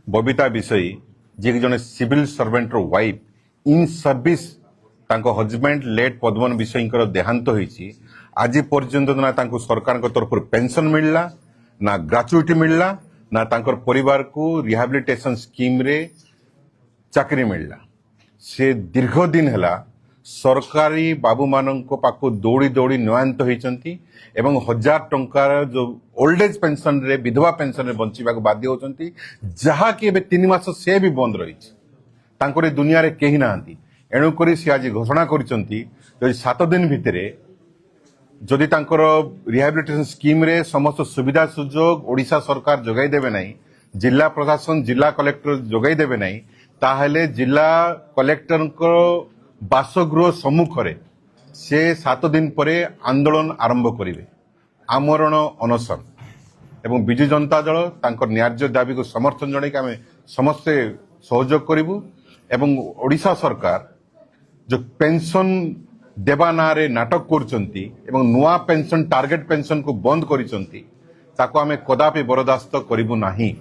बबिता विषय जी जन सिविल सर्वेंटर wife in service husband late पद्मन विषय देहांत होती आज पर्यंत ना सरकार तरफ पेंशन मिलला ना ग्रेचुटी मिलला ना परिवार को रिहाबिलिटेशन स्कीम रे चाकरी मिलला से दीर्घ दिन है सरकारी बाबू मान पाखु दौड़ी दौड़ी नयान्त होती एवं 1000 टंकार जो ओल्ड एज पेंशन रे विधवा पेंशन रे बंचिबा को बाध्य होचंती जहा कि एबे 3 मास से भी बंद रही तांकर दुनिया रे केही नांती एणु करी से आज घोषणा करिसंती जो 7 दिन भितरे जदि तांकर रिहाबिलिटेशन स्कीम रे समस्त सुविधा सुजोग ओडिशा सरकार जोगाई देबे नाही जिला प्रशासन जिला कलेक्टर जोगाई देबे नाही ताहेले जिला कलेक्टर को बासगृह सम्मुख रे से 7 दिन परे आंदोलन आरंभ करिवे आमरण अनशन एवं बिजु जनता दल तांकर न्याय्य दाबी को समर्थन जणाई आमे समस्ते सहयोग करिवु एवं ओडिशा सरकार जो पेंशन देवा ना रे नाटक करचंती एवं नुआ पेंशन टार्गेट पेंशन को बंद करिसंती ताको आमे कदापि बरदास्त करिवु नाही।